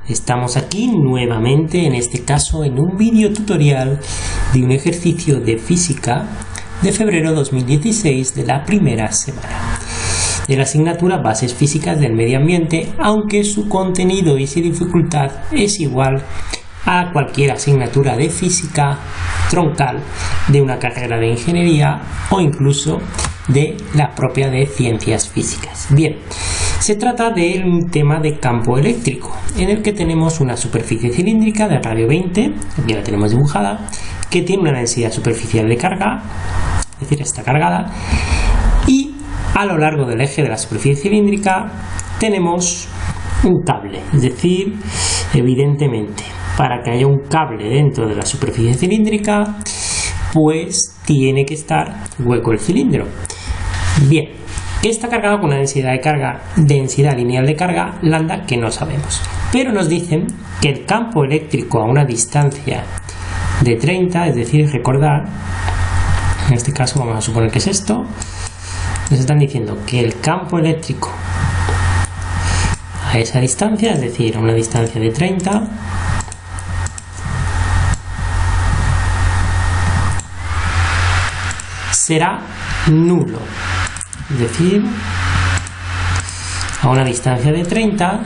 Estamos aquí nuevamente, en este caso en un vídeo tutorial de un ejercicio de física de febrero 2016 de la primera semana de la asignatura Bases Físicas del Medio Ambiente, aunque su contenido y su dificultad es igual a cualquier asignatura de física troncal de una carrera de ingeniería o incluso de la propia de ciencias físicas. Bien, se trata de un tema de campo eléctrico, en el que tenemos una superficie cilíndrica de radio 20, aquí la tenemos dibujada, que tiene una densidad superficial de carga, es decir, está cargada, y a lo largo del eje de la superficie cilíndrica tenemos un cable, es decir, evidentemente, para que haya un cable dentro de la superficie cilíndrica, pues tiene que estar hueco el cilindro. Bien, está cargado con una densidad lineal de carga lambda que no sabemos, pero nos dicen que el campo eléctrico a una distancia de 30, es decir, recordar, en este caso vamos a suponer que es esto, nos están diciendo que el campo eléctrico a esa distancia, es decir, a una distancia de 30, será nulo. Es decir, a una distancia de 30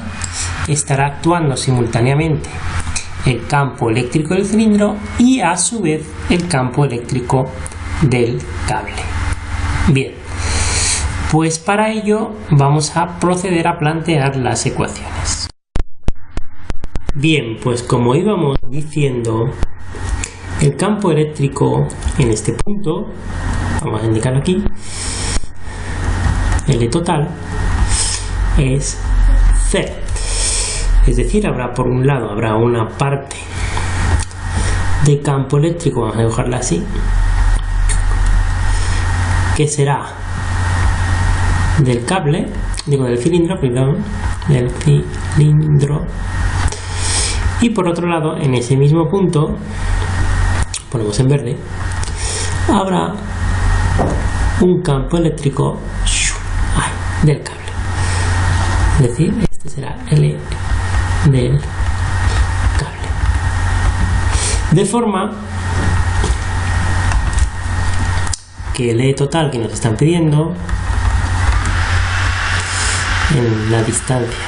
estará actuando simultáneamente el campo eléctrico del cilindro y a su vez el campo eléctrico del cable. Bien, pues para ello vamos a proceder a plantear las ecuaciones. Bien, pues como íbamos diciendo, el campo eléctrico en este punto, vamos a indicarlo aquí, L total es 0, es decir, por un lado habrá una parte de campo eléctrico, vamos a dibujarla así, que será del cilindro, y por otro lado, en ese mismo punto, ponemos en verde, habrá un campo eléctrico del cable, es decir, este será L del cable, de forma que el E total que nos están pidiendo en la distancia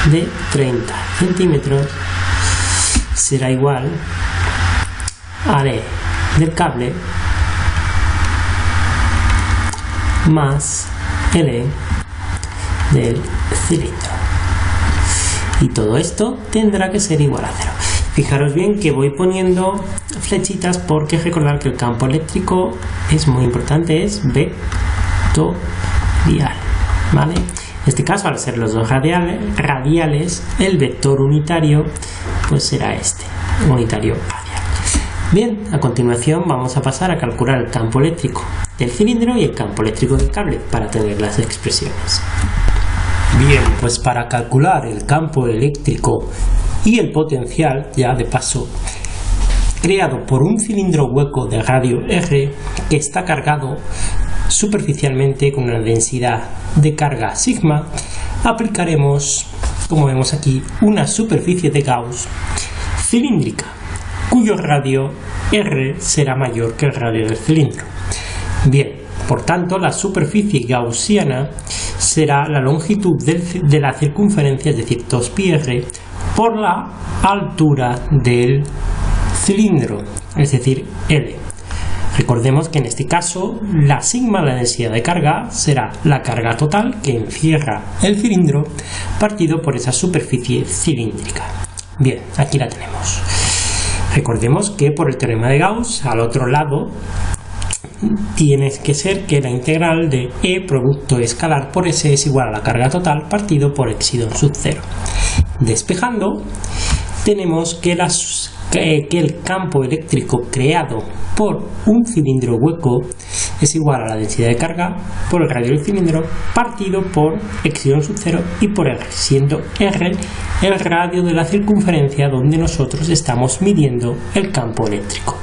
de 30 centímetros será igual al E del cable más el E del cilindro, y todo esto tendrá que ser igual a 0. Fijaros bien que voy poniendo flechitas porque recordar que el campo eléctrico es muy importante, es vectorial, ¿vale? En este caso, al ser los dos radiales, el vector unitario pues será este, unitario radial. Bien, a continuación vamos a pasar a calcular el campo eléctrico del cilindro y el campo eléctrico del cable para tener las expresiones. Bien, pues para calcular el campo eléctrico y el potencial, ya de paso, creado por un cilindro hueco de radio R que está cargado superficialmente con una densidad de carga sigma, aplicaremos, como vemos aquí, una superficie de Gauss cilíndrica, cuyo radio R será mayor que el radio del cilindro. Bien, por tanto, la superficie gaussiana será la longitud de la circunferencia, es decir, 2πr, por la altura del cilindro, es decir, L. Recordemos que en este caso la sigma, la densidad de carga, será la carga total que encierra el cilindro partido por esa superficie cilíndrica. Bien, aquí la tenemos. Recordemos que por el teorema de Gauss, al otro lado, tiene que ser que la integral de E producto escalar por S es igual a la carga total partido por epsilon sub 0. Despejando, tenemos que el campo eléctrico creado por un cilindro hueco es igual a la densidad de carga por el radio del cilindro partido por epsilon sub 0 y por R, siendo R el radio de la circunferencia donde nosotros estamos midiendo el campo eléctrico.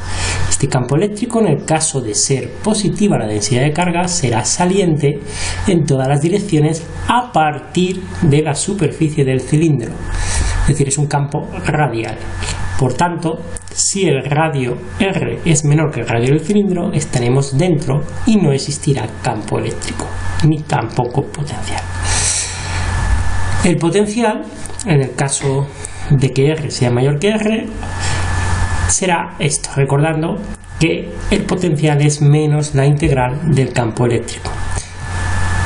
Este campo eléctrico, en el caso de ser positiva la densidad de carga, será saliente en todas las direcciones a partir de la superficie del cilindro. es decir, es un campo radial. Por tanto, si el radio R es menor que el radio del cilindro, estaremos dentro y no existirá campo eléctrico, ni tampoco potencial. El potencial, en el caso de que R sea mayor que R, será esto, recordando que el potencial es menos la integral del campo eléctrico.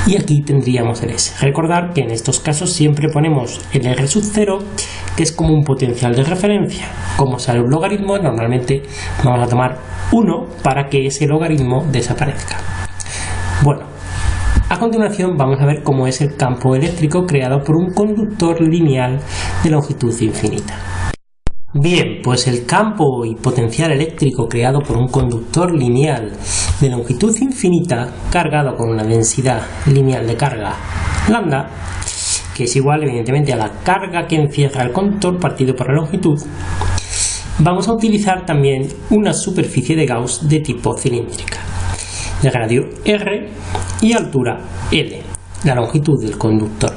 Y aquí tendríamos el S. Recordar que en estos casos siempre ponemos el R sub 0, que es como un potencial de referencia. Como sale un logaritmo, normalmente vamos a tomar 1 para que ese logaritmo desaparezca. Bueno, a continuación vamos a ver cómo es el campo eléctrico creado por un conductor lineal de longitud infinita. Bien, pues el campo y potencial eléctrico creado por un conductor lineal de longitud infinita cargado con una densidad lineal de carga lambda, que es igual evidentemente a la carga que encierra el conductor partido por la longitud, vamos a utilizar también una superficie de Gauss de tipo cilíndrica, de radio R y altura L, la longitud del conductor.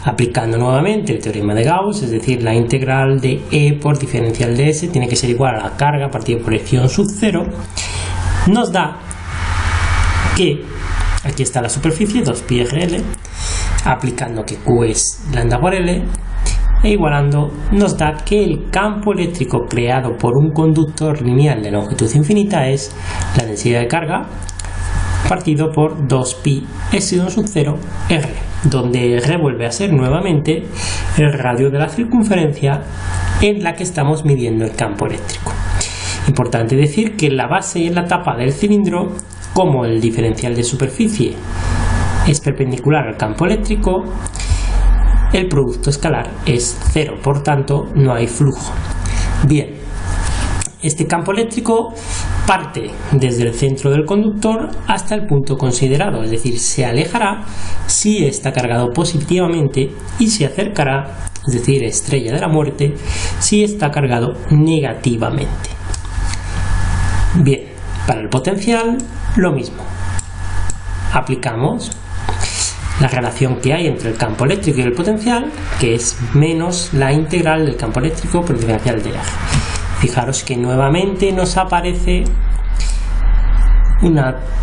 Aplicando nuevamente el teorema de Gauss, es decir, la integral de E por diferencial de S tiene que ser igual a la carga partido por epsilon sub 0, nos da que, aquí está la superficie, 2πrl, aplicando que Q es lambda por L, e igualando nos da que el campo eléctrico creado por un conductor lineal de longitud infinita es la densidad de carga partido por 2pi epsilon sub 0 R, donde R vuelve a ser nuevamente el radio de la circunferencia en la que estamos midiendo el campo eléctrico. Importante decir que la base y la tapa del cilindro, como el diferencial de superficie es perpendicular al campo eléctrico, el producto escalar es 0, por tanto no hay flujo. Bien, este campo eléctrico parte desde el centro del conductor hasta el punto considerado, es decir, se alejará si está cargado positivamente y se acercará, es decir, estrella de la muerte, si está cargado negativamente. Bien, para el potencial lo mismo. Aplicamos la relación que hay entre el campo eléctrico y el potencial, que es menos la integral del campo eléctrico por el diferencial de R. Fijaros que nuevamente nos aparece un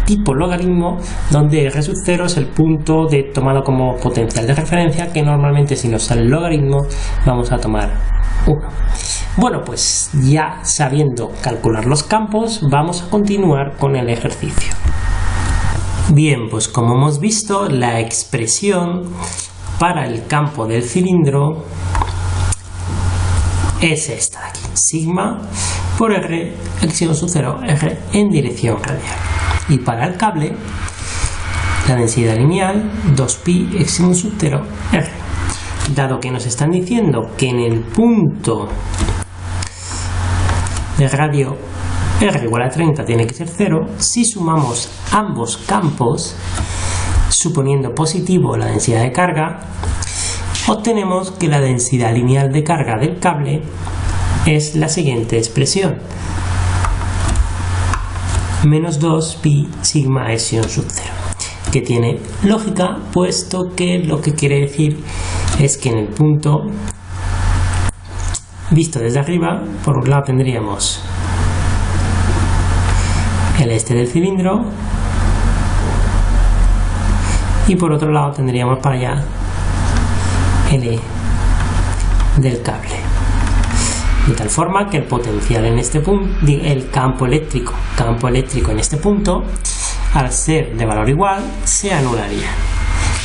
tipo logaritmo donde R sub 0 es el punto tomado como potencial de referencia, que normalmente si nos sale el logaritmo vamos a tomar 1. Bueno, pues ya sabiendo calcular los campos, vamos a continuar con el ejercicio. Bien, pues como hemos visto, la expresión para el campo del cilindro es esta de aquí, sigma por R epsilon sub 0 R en dirección radial. Y para el cable, la densidad lineal 2pi epsilon sub 0 R. Dado que nos están diciendo que en el punto de radio R igual a 30 tiene que ser 0, si sumamos ambos campos, suponiendo positivo la densidad de carga, obtenemos que la densidad lineal de carga del cable es la siguiente expresión: menos 2pi sigma epsilon sub 0, que tiene lógica, puesto que lo que quiere decir es que en el punto visto desde arriba, por un lado tendríamos el este del cilindro y por otro lado tendríamos para allá el E del cable, de tal forma que el potencial en este punto, el campo eléctrico en este punto, al ser de valor igual, se anularía,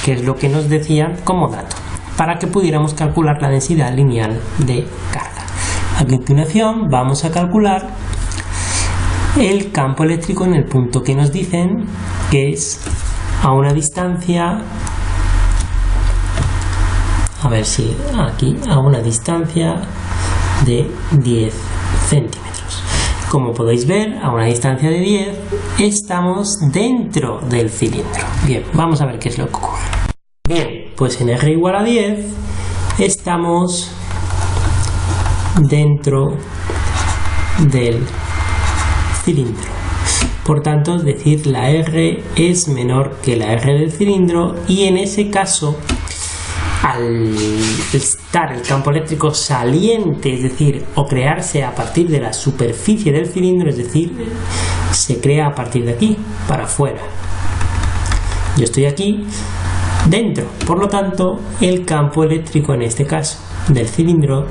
que es lo que nos decían como dato, para que pudiéramos calcular la densidad lineal de carga. A continuación vamos a calcular el campo eléctrico en el punto que nos dicen que es a una distancia, a ver si aquí, a una distancia de 10 centímetros. Como podéis ver, a una distancia de 10 estamos dentro del cilindro. Bien, vamos a ver qué es lo que ocurre. Bien, pues en R igual a 10 estamos dentro del cilindro. Por tanto, es decir, la R es menor que la R del cilindro, y en ese caso al estar el campo eléctrico saliente, es decir, o crearse a partir de la superficie del cilindro, es decir, se crea a partir de aquí, para afuera. Yo estoy aquí dentro, por lo tanto, el campo eléctrico en este caso del cilindro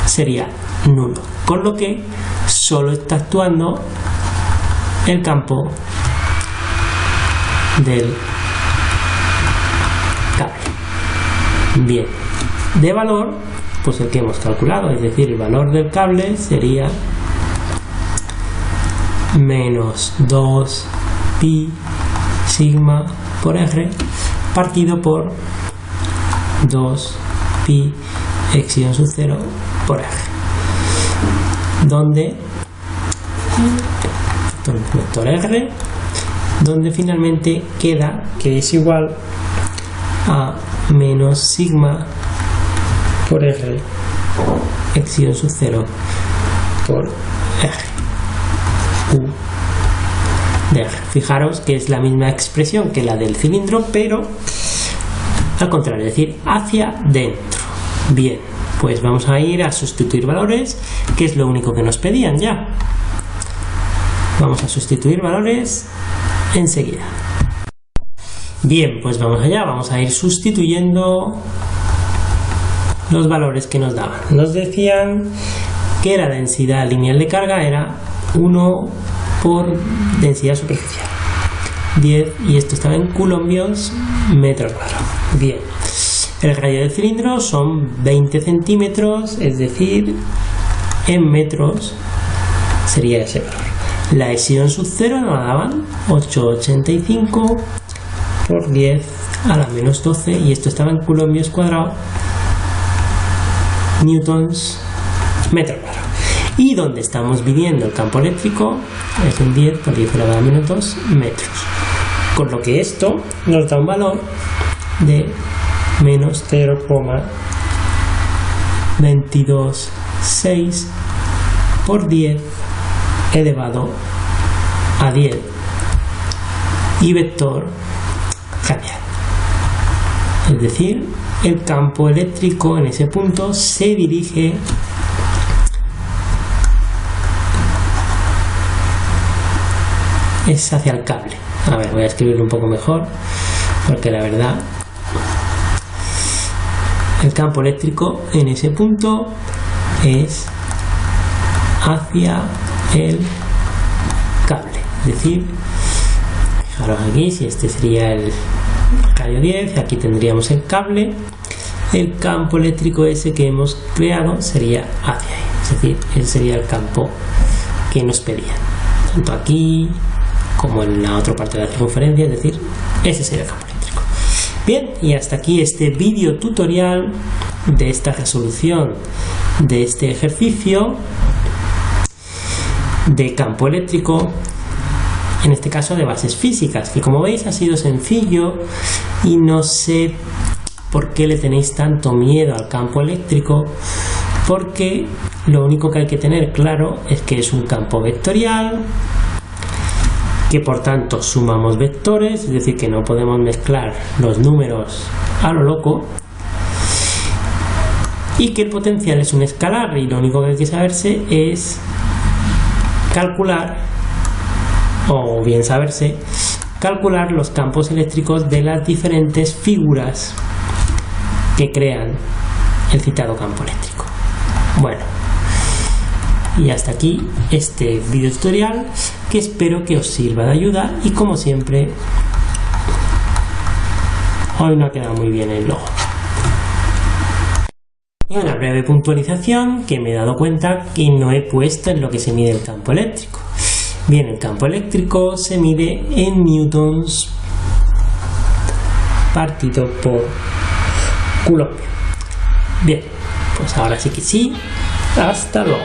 sería nulo, con lo que solo está actuando el campo del cable. Bien, de valor, pues el que hemos calculado, es decir, el valor del cable sería menos 2 pi sigma por r partido por 2 pi epsilon sub 0 por r, donde vector r, donde finalmente queda que es igual a menos sigma por r epsilon sub 0 por r u de r. Fijaros que es la misma expresión que la del cilindro, pero al contrario, es decir, hacia dentro. Bien, pues vamos a ir a sustituir valores, que es lo único que nos pedían ya. Vamos a sustituir valores enseguida. Bien, pues vamos allá, vamos a ir sustituyendo los valores que nos daban. Nos decían que la densidad lineal de carga era 1 por densidad superficial, 10, y esto estaba en coulombios metro cuadrado. Bien, el radio del cilindro son 20 centímetros, es decir, en metros sería ese valor. La epsilon sub 0 nos daban 8,85 por 10 a la menos 12, y esto estaba en coulombios cuadrados, newtons metro cuadrado. Y donde estamos midiendo el campo eléctrico es en 10 por 10 a la menos 2 metros, con lo que esto nos da un valor de menos 0,226 por 10 elevado a 10 y vector radial. Es decir, el campo eléctrico en ese punto se dirige hacia el cable. A ver, voy a escribirlo un poco mejor, porque la verdad el campo eléctrico en ese punto es hacia el cable. Es decir, fijaros aquí, si este sería el radio 10, aquí tendríamos el cable, el campo eléctrico ese que hemos creado sería hacia ahí. Es decir, ese sería el campo que nos pedían, tanto aquí como en la otra parte de la circunferencia, es decir, ese sería el campo eléctrico. Bien, y hasta aquí este vídeo tutorial de esta resolución de este ejercicio de campo eléctrico, en este caso de bases físicas, que como veis ha sido sencillo y no sé por qué le tenéis tanto miedo al campo eléctrico, porque lo único que hay que tener claro es que es un campo vectorial, que por tanto sumamos vectores, es decir, que no podemos mezclar los números a lo loco, y que el potencial es un escalar, y lo único que hay que saberse es calcular, o bien saberse calcular los campos eléctricos de las diferentes figuras que crean el citado campo eléctrico. Bueno, y hasta aquí este video tutorial, que espero que os sirva de ayuda, y como siempre hoy no ha quedado muy bien el logo. Y una breve puntualización, que me he dado cuenta que no he puesto en lo que se mide el campo eléctrico. Bien, el campo eléctrico se mide en newtons partido por coulomb. Bien, pues ahora sí que sí, hasta luego.